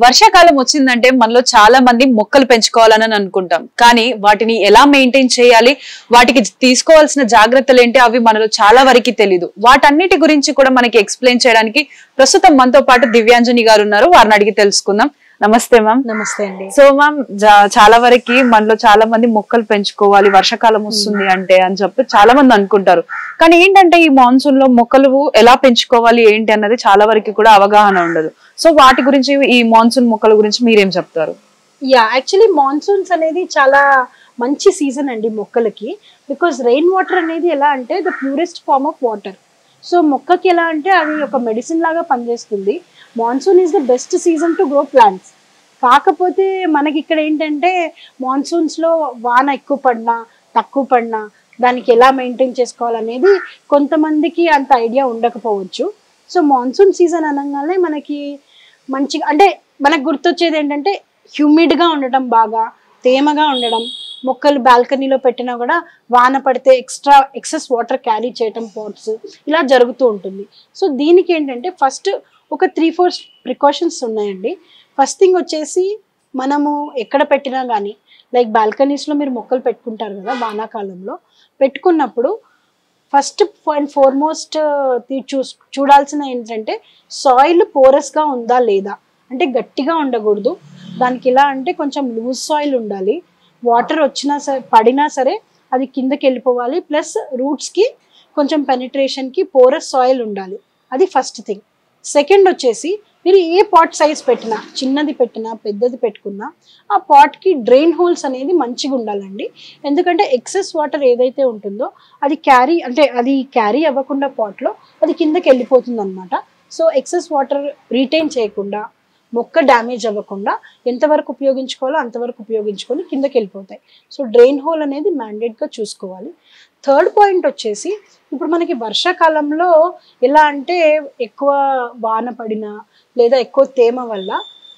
వర్షాకాలం వచ్చిందంటే మనలో చాలా మంది మొక్కలు పెంచుకోవాలని అనుకుంటాం, కానీ వాటిని ఎలా మెయింటైన్ చేయాలి, వాటికి తీసుకోవాల్సిన జాగ్రత్తలు ఏంటి అవి మనలో చాలా వరకు తెలీదు. వాటన్నిటి గురించి కూడా మనకి ఎక్స్ప్లెయిన్ చేయడానికి ప్రస్తుతం మనతో పాటు దివ్యాంజని గారు ఉన్నారు. వారిని అడిగి తెలుసుకుందాం. నమస్తే మ్యామ్. నమస్తే అండి. సో మ్యామ్, చాలా వరకు మనలో చాలా మంది మొక్కలు పెంచుకోవాలి వర్షాకాలం వస్తుంది అంటే అని చెప్పి చాలా మంది అనుకుంటారు. కానీ ఏంటంటే ఈ మాన్సూన్ లో మొక్కలు ఎలా పెంచుకోవాలి ఏంటి అన్నది చాలా వరకు కూడా అవగాహన ఉండదు. సో వాటి గురించి, ఈ మాన్సూన్ మొక్కల గురించి మీరేం చెప్తారు? యాక్చువల్లీ మాన్సూన్స్ అనేది చాలా మంచి సీజన్ అండి మొక్కలకి. బికాస్ రెయిన్ వాటర్ అనేది ఎలా అంటే the purest form of water. So మొక్కకి ఎలా అంటే అది ఒక మెడిసిన్ లాగా పనిచేస్తుంది. Monsoon is the best season to grow plants. కాకపోతే మనకి ఇక్కడ ఏంటంటే మాన్సూన్స్లో వాన ఎక్కువ పడినా తక్కువ పడినా దానికి ఎలా మెయింటైన్ చేసుకోవాలనేది కొంతమందికి అంత ఐడియా ఉండకపోవచ్చు. సో మాన్సూన్ సీజన్ అనగానే మనకి మంచిగా అంటే మనకు గుర్తొచ్చేది ఏంటంటే హ్యూమిడ్గా ఉండటం, బాగా తేమగా ఉండడం, మొక్కలు బాల్కనీలో పెట్టినా కూడా వాన పడితే ఎక్సెస్ వాటర్ క్యారీ చేయటం, పాట్స్ ఇలా జరుగుతూ ఉంటుంది. సో దీనికి ఏంటంటే ఫస్ట్ ఒక 3-4 ప్రికాషన్స్ ఉన్నాయండి. ఫస్ట్ థింగ్ వచ్చేసి మనము ఎక్కడ పెట్టినా కానీ లైక్ బాల్కనీస్లో మీరు మొక్కలు పెట్టుకుంటారు కదా వానాకాలంలో, పెట్టుకున్నప్పుడు ఫస్ట్ అండ్ ఫార్మోస్ట్ చూడాల్సిన ఏంటంటే సాయిల్ పోరస్గా ఉందా లేదా, అంటే గట్టిగా ఉండకూడదు. దానికి ఎలా అంటే కొంచెం లూజ్ సాయిల్ ఉండాలి. వాటర్ వచ్చినా సరే పడినా సరే అది కిందకి వెళ్ళిపోవాలి. ప్లస్ రూట్స్కి కొంచెం పెనిట్రేషన్కి పోరస్ సాయిల్ ఉండాలి. అది ఫస్ట్ థింగ్. సెకండ్ వచ్చేసి మీరు ఏ పాట్ సైజ్ పెట్టినా, చిన్నది పెట్టినా పెద్దది పెట్టుకున్నా ఆ పాట్కి డ్రైన్ హోల్స్ అనేది మంచిగా ఉండాలండి. ఎందుకంటే ఎక్సెస్ వాటర్ ఏదైతే ఉంటుందో అది క్యారీ అవ్వకుండా పాట్లో అది కిందకి వెళ్ళిపోతుంది అనమాట. సో ఎక్సెస్ వాటర్ రీటైన్ చేయకుండా, మొక్క డ్యామేజ్ అవ్వకుండా ఎంతవరకు ఉపయోగించుకోవాలో అంతవరకు ఉపయోగించుకొని కిందకి వెళ్ళిపోతాయి. సో డ్రైన్ హోల్ అనేది మ్యాండేట్గా చూసుకోవాలి. థర్డ్ పాయింట్ వచ్చేసి ఇప్పుడు మనకి వర్షాకాలంలో ఎలా అంటే ఎక్కువ వాన పడినా లేదా ఎక్కువ తేమ వల్ల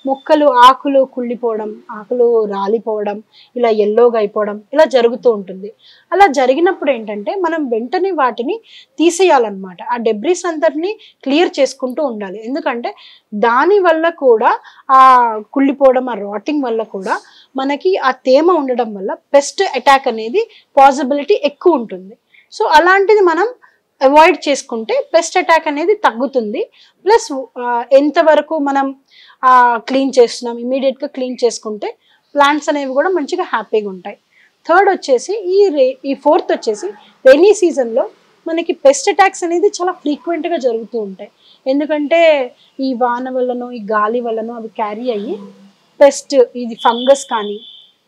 మొక్కలు ఆకులు కుళ్ళిపోవడం, ఆకులు రాలిపోవడం, ఇలా ఎల్లోగా అయిపోవడం ఇలా జరుగుతూ ఉంటుంది. అలా జరిగినప్పుడు ఏంటంటే మనం వెంటనే వాటిని తీసేయాలన్నమాట. ఆ డెబ్రిస్ అందరినీ క్లియర్ చేసుకుంటూ ఉండాలి. ఎందుకంటే దానివల్ల కూడా ఆ కుళ్ళిపోవడం, ఆ రాటింగ్ వల్ల కూడా మనకి ఆ తేమ ఉండడం వల్ల పెస్ట్ అటాక్ అనేది పాసిబిలిటీ ఎక్కువ ఉంటుంది. సో అలాంటిది మనం అవాయిడ్ చేసుకుంటే పెస్ట్ అటాక్ అనేది తగ్గుతుంది. ప్లస్ ఎంతవరకు మనం క్లీన్ చేస్తున్నాం ఇమీడియట్గా క్లీన్ చేసుకుంటే ప్లాంట్స్ అనేవి కూడా మంచిగా హ్యాపీగా ఉంటాయి. థర్డ్ వచ్చేసి ఈ ఫోర్త్ వచ్చేసి రెయినీ సీజన్లో మనకి పెస్ట్ అటాక్స్ అనేది చాలా ఫ్రీక్వెంట్గా జరుగుతూ ఉంటాయి. ఎందుకంటే ఈ వాన వల్లనో ఈ గాలి వల్లనో అవి క్యారీ అయ్యి పెస్ట్, ఇది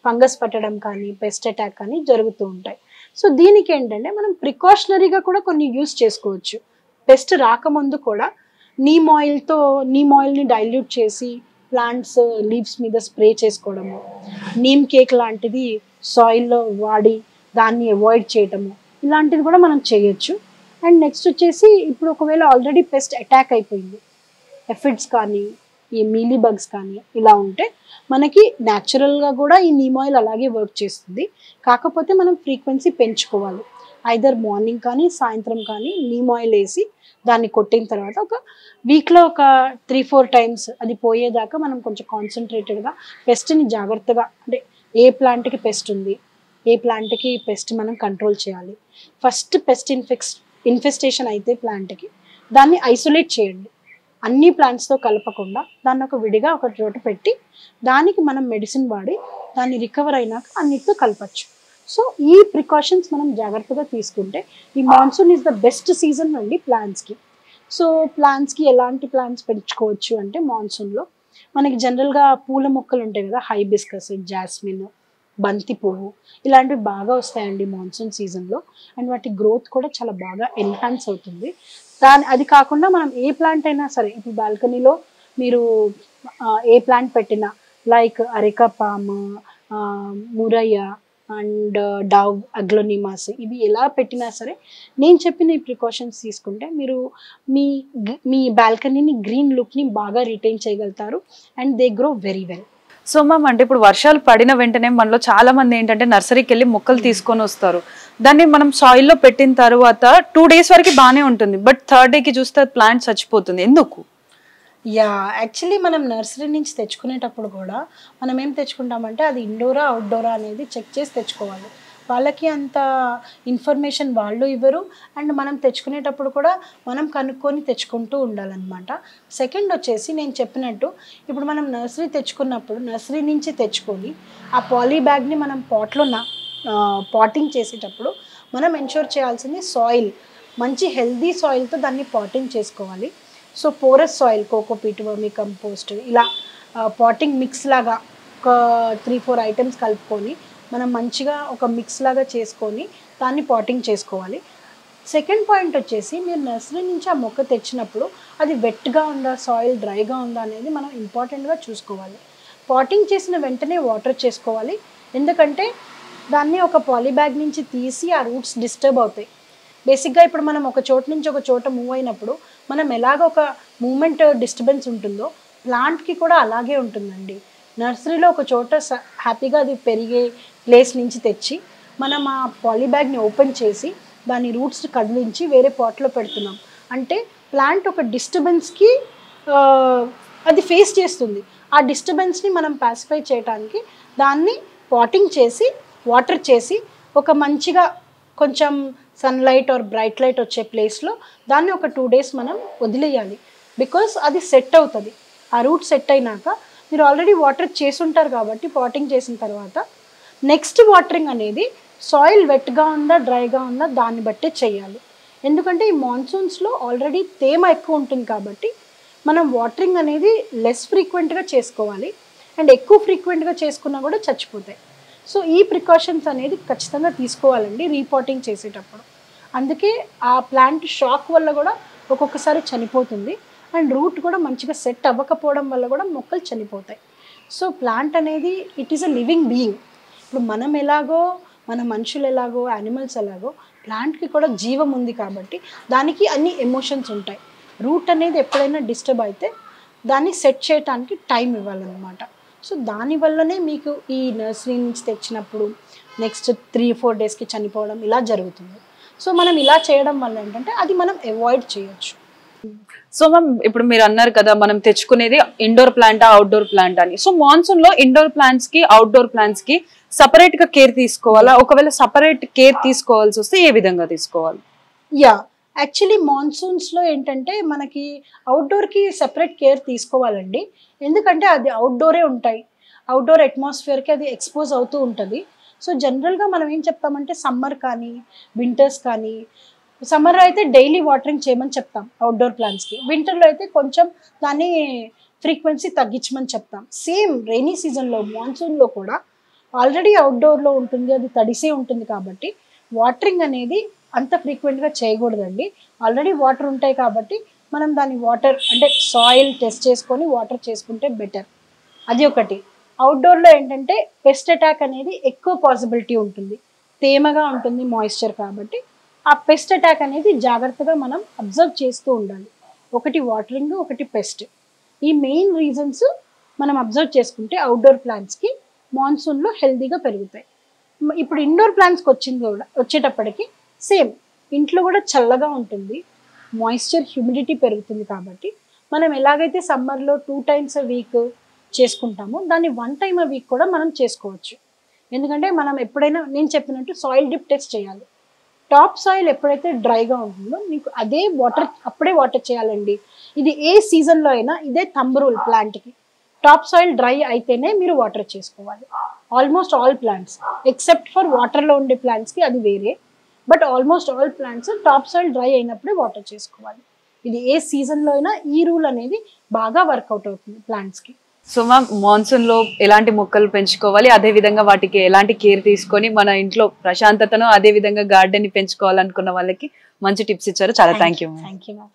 ఫంగస్ పట్టడం కానీ పెస్ట్ అటాక్ కానీ జరుగుతూ ఉంటాయి. సో దీనికి ఏంటంటే మనం ప్రికాషనరీగా కూడా కొన్ని యూస్ చేసుకోవచ్చు. పెస్ట్ రాకముందు కూడా నీమ్ ఆయిల్ని డైల్యూట్ చేసి ప్లాంట్స్ లీవ్స్ మీద స్ప్రే చేసుకోవడము, నీమ్ కేక్ లాంటిది సాయిల్లో వాడి దాన్ని అవాయిడ్ చేయటము, ఇలాంటిది కూడా మనం చేయొచ్చు. అండ్ నెక్స్ట్ వచ్చేసి ఇప్పుడు ఒకవేళ ఆల్రెడీ పెస్ట్ అటాక్ అయిపోయింది, ఎఫిడ్స్ కానీ ఈ మీలీ బగ్స్ కానీ ఇలా ఉంటే మనకి న్యాచురల్గా కూడా ఈ నీమ్ ఆయిల్ అలాగే వర్క్ చేస్తుంది. కాకపోతే మనం ఫ్రీక్వెన్సీ పెంచుకోవాలి. ఐదర్ మార్నింగ్ కానీ సాయంత్రం కానీ నీమ్ ఆయిల్ వేసి దాన్ని కొట్టిన తర్వాత ఒక వీక్లో ఒక 3-4 టైమ్స్ అది పోయేదాకా మనం కొంచెం కాన్సన్ట్రేటెడ్గా పెస్ట్ని జాగ్రత్తగా, అంటే ఏ ప్లాంట్కి పెస్ట్ ఉంది, ఏ ప్లాంట్కి పెస్ట్ మనం కంట్రోల్ చేయాలి. ఫస్ట్ పెస్ట్ ఇన్ఫెస్టేషన్ అయితే ప్లాంట్కి దాన్ని ఐసోలేట్ చేయండి. అన్ని ప్లాంట్స్తో కలపకుండా దాన్ని ఒక విడిగా ఒక చోట పెట్టి దానికి మనం మెడిసిన్ వాడి దాన్ని రికవర్ అయినాక అన్నిటితో కలపచ్చు. సో ఈ ప్రికాషన్స్ మనం జాగ్రత్తగా తీసుకుంటే ఈ monsoon is the best season అండి ప్లాంట్స్కి. సో ప్లాంట్స్కి ఎలాంటి ప్లాంట్స్ పెంచుకోవచ్చు అంటే మాన్సూన్లో మనకి జనరల్గా పూల మొక్కలు ఉంటాయి కదా, హైబిస్కస్, జాస్మిన్, బంతి పువ్వు ఇలాంటివి బాగా వస్తాయండి మాన్సూన్ సీజన్లో. అండ్ వాటి గ్రోత్ కూడా చాలా బాగా ఎన్హాన్స్ అవుతుంది. అది కాకుండా మనం ఏ ప్లాంట్ అయినా సరే, ఇప్పుడు బాల్కనీలో మీరు ఏ ప్లాంట్ పెట్టినా like areca palm, murraya and dove, aglaonemas ఇవి ఎలా పెట్టినా సరే నేను చెప్పిన ఈ ప్రికాషన్స్ తీసుకుంటే మీరు మీ బాల్కనీని గ్రీన్ లుక్ని బాగా రిటైన్ చేయగలుగుతారు. And they grow very well. So ma'am, అంటే ఇప్పుడు వర్షాలు పడిన వెంటనే మనలో చాలా మంది ఏంటంటే నర్సరీకి వెళ్ళి మొక్కలు తీసుకొని వస్తారు. దాన్ని మనం సాయిల్లో పెట్టిన తర్వాత 2 days వరకు బాగానే ఉంటుంది, బట్ 3rd day కి చూస్తే ప్లాంట్ చచ్చిపోతుంది. ఎందుకు? యా యాక్చువల్లీ మనం నర్సరీ నుంచి తెచ్చుకునేటప్పుడు కూడా మనం ఏం తెచ్చుకుంటామంటే అది ఇండోరా అవుట్డోరా అనేది చెక్ చేసి తెచ్చుకోవాలి. వాళ్ళకి అంత ఇన్ఫర్మేషన్ వాళ్ళు ఇవ్వరు. అండ్ మనం తెచ్చుకునేటప్పుడు కూడా మనం కనుక్కొని తెచ్చుకుంటూ ఉండాలన్నమాట. సెకండ్ వచ్చేసి నేను చెప్పినట్టు ఇప్పుడు మనం నర్సరీ తెచ్చుకున్నప్పుడు నర్సరీ నుంచి తెచ్చుకొని ఆ పాలీ బ్యాగ్ని మనం పాటింగ్ చేసేటప్పుడు మనం ఎన్షూర్ చేయాల్సింది సాయిల్ మంచి హెల్దీ సాయిల్తో దాన్ని పాటింగ్ చేసుకోవాలి. So porous soil, cocopeat, vermi compost ఇలా పాటింగ్ మిక్స్ లాగా ఒక 3-4 ఐటమ్స్ కలుపుకొని మనం మంచిగా ఒక మిక్స్ లాగా చేసుకొని దాన్ని పాటింగ్ చేసుకోవాలి. సెకండ్ పాయింట్ వచ్చేసి మీరు నర్సరీ నుంచి ఆ మొక్క తెచ్చినప్పుడు అది వెట్గా ఉందా, సాయిల్ డ్రైగా ఉందా అనేది మనం ఇంపార్టెంట్గా చూసుకోవాలి. పాటింగ్ చేసిన వెంటనే వాటర్ చేసుకోవాలి. ఎందుకంటే దాన్ని ఒక పాలీ బ్యాగ్ నుంచి తీసి ఆ రూట్స్ డిస్టర్బ్ అవుతాయి. బేసిక్గా ఇప్పుడు మనం ఒక చోట నుంచి ఒక చోట మూవ్ అయినప్పుడు మనం ఎలాగ ఒక మూమెంట్ డిస్టర్బెన్స్ ఉంటుందో ప్లాంట్కి కూడా అలాగే ఉంటుందండి. నర్సరీలో ఒక చోట హ్యాపీగా అది పెరిగే ప్లేస్ నుంచి తెచ్చి మనం ఆ పాలీ బ్యాగ్ని ఓపెన్ చేసి దాని రూట్స్ కదిలించి వేరే పాట్లో పెడుతున్నాం అంటే ప్లాంట్ ఒక డిస్టర్బెన్స్కి అది ఫేస్ చేస్తుంది. ఆ డిస్టర్బెన్స్ని మనం పాసిఫై చేయడానికి దాన్ని పాటింగ్ చేసి వాటర్ చేసి ఒక మంచిగా కొంచెం సన్లైట్ ఆర్ బ్రైట్ లైట్ వచ్చే ప్లేస్లో దాన్ని ఒక 2 days మనం వదిలేయాలి. బికాస్ అది సెట్ అవుతుంది. ఆ రూట్ సెట్ అయినాక మీరు ఆల్రెడీ వాటర్ చేసుంటారు కాబట్టి పాటింగ్ చేసిన తర్వాత నెక్స్ట్ వాటరింగ్ అనేది సాయిల్ వెట్గా ఉందా డ్రైగా ఉందా దాన్ని బట్టే చేయాలి. ఎందుకంటే ఈ మాన్సూన్స్లో ఆల్రెడీ తేమ ఎక్కువ ఉంటుంది కాబట్టి మనం వాటరింగ్ అనేది లెస్ ఫ్రీక్వెంట్గా చేసుకోవాలి. అండ్ ఎక్కువ ఫ్రీక్వెంట్గా చేసుకున్నా కూడా చచ్చిపోతాయి. సో ఈ ప్రికాషన్స్ అనేది ఖచ్చితంగా తీసుకోవాలండి రీపాటింగ్ చేసేటప్పుడు. అందుకే ఆ ప్లాంట్ షాక్ వల్ల కూడా ఒక్కొక్కసారి చనిపోతుంది. అండ్ రూట్ కూడా మంచిగా సెట్ అవ్వకపోవడం వల్ల కూడా మొక్కలు చనిపోతాయి. సో ప్లాంట్ అనేది it is a living being. ఇప్పుడు మనం ఎలాగో మన మనుషులు ఎలాగో యానిమల్స్ ఎలాగో ప్లాంట్కి కూడా జీవం ఉంది కాబట్టి దానికి అన్ని ఎమోషన్స్ ఉంటాయి. రూట్ అనేది ఎప్పుడైనా డిస్టర్బ్ అయితే దాన్ని సెట్ చేయడానికి టైం ఇవ్వాలన్నమాట. సో దానివల్లనే మీకు ఈ నర్సరీ నుంచి తెచ్చినప్పుడు నెక్స్ట్ 3-4 daysకి చనిపోవడం ఇలా జరుగుతుంది. సో మనం ఇలా చేయడం వల్ల ఏంటంటే అది మనం అవాయిడ్ చేయొచ్చు. సో మ్యామ్ ఇప్పుడు మీరు అన్నారు కదా మనం తెచ్చుకునేది ఇండోర్ ప్లాంటా అవుట్డోర్ ప్లాంట్ అని. సో మాన్సూన్ లో ఇండోర్ ప్లాంట్స్ కి అవుట్డోర్ ప్లాంట్స్ కి సపరేట్ గా కేర్ తీసుకోవాలా? ఒకవేళ సపరేట్ కేర్ తీసుకోవాల్సి వస్తే ఏ విధంగా తీసుకోవాలి? యా యాక్చువల్లీ మాన్సూన్స్లో ఏంటంటే మనకి అవుట్డోర్కి సెపరేట్ కేర్ తీసుకోవాలండి. ఎందుకంటే అది అవుట్డోరే ఉంటాయి. అవుట్డోర్ అట్మాస్ఫియర్కి అది ఎక్స్పోజ్ అవుతూ ఉంటుంది. సో జనరల్గా మనం ఏం చెప్తామంటే సమ్మర్ కానీ వింటర్స్ కానీ సమ్మర్లో అయితే డైలీ వాటరింగ్ చేయమని చెప్తాం అవుట్డోర్ ప్లాంట్స్కి. వింటర్లో అయితే కొంచెం దాన్ని ఫ్రీక్వెన్సీ తగ్గించమని చెప్తాం. సేమ్ రైనీ సీజన్లో మాన్సూన్లో కూడా ఆల్రెడీ అవుట్డోర్లో ఉంటుంది, అది తడిసే ఉంటుంది కాబట్టి వాటరింగ్ అనేది అంత ఫ్రీక్వెంట్గా చేయకూడదండి. ఆల్రెడీ వాటర్ ఉంటాయి కాబట్టి మనం దాని వాటర్ అంటే సాయిల్ టెస్ట్ చేసుకొని వాటర్ చేసుకుంటే బెటర్. అది ఒకటి. అవుట్డోర్లో ఏంటంటే పెస్ట్ అటాక్ అనేది ఎక్కువ పాసిబిలిటీ ఉంటుంది. తేమగా ఉంటుంది మాయిశ్చర్ కాబట్టి ఆ పెస్ట్ అటాక్ అనేది జాగ్రత్తగా మనం అబ్జర్వ్ చేస్తూ ఉండాలి. ఒకటి వాటరింగ్, ఒకటి పెస్ట్. ఈ మెయిన్ రీజన్స్ మనం అబ్జర్వ్ చేసుకుంటే అవుట్డోర్ ప్లాంట్స్కి మాన్సూన్లో హెల్తీగా పెరుగుతాయి. ఇప్పుడు ఇండోర్ ప్లాంట్స్కి వచ్చేటప్పటికి సేమ్ ఇంట్లో కూడా చల్లగా ఉంటుంది, మాయిశ్చర్ హ్యూమిడిటీ పెరుగుతుంది కాబట్టి మనం ఎలాగైతే సమ్మర్లో 2 times a week చేసుకుంటామో దాన్ని 1 time a week కూడా మనం చేసుకోవచ్చు. ఎందుకంటే మనం ఎప్పుడైనా నేను చెప్పినట్టు సాయిల్ డిప్ టెస్ట్ చేయాలి. టాప్ సాయిల్ ఎప్పుడైతే డ్రైగా ఉంటుందో మీకు అదే వాటర్ అప్పుడే వాటర్ చేయాలండి. ఇది ఏ సీజన్లో అయినా ఇదే థంబ్ రూల్ ప్లాంట్కి. టాప్ సాయిల్ డ్రై అయితేనే మీరు వాటర్ చేసుకోవాలి. Almost all plants except for వాటర్లో ఉండే ప్లాంట్స్కి అది వేరే. But almost all plants top soil dry అయినప్పుడే వాటర్ చేసుకోవాలి. ఇది ఏ సీజన్లో అయినా ఈ రూల్ అనేది బాగా వర్కౌట్ అవుతుంది ప్లాంట్స్కి. సో మ్యామ్ మాన్సూన్ లో ఎలాంటి మొక్కలు పెంచుకోవాలి, అదే విధంగా వాటికి ఎలాంటి కేర్ తీసుకొని మన ఇంట్లో ప్రశాంతతను అదే విధంగా గార్డెన్ ని పెంచుకోవాలనుకున్న వాళ్ళకి మంచి టిప్స్ ఇచ్చారు. చాలా thank you. Thank you ma'am.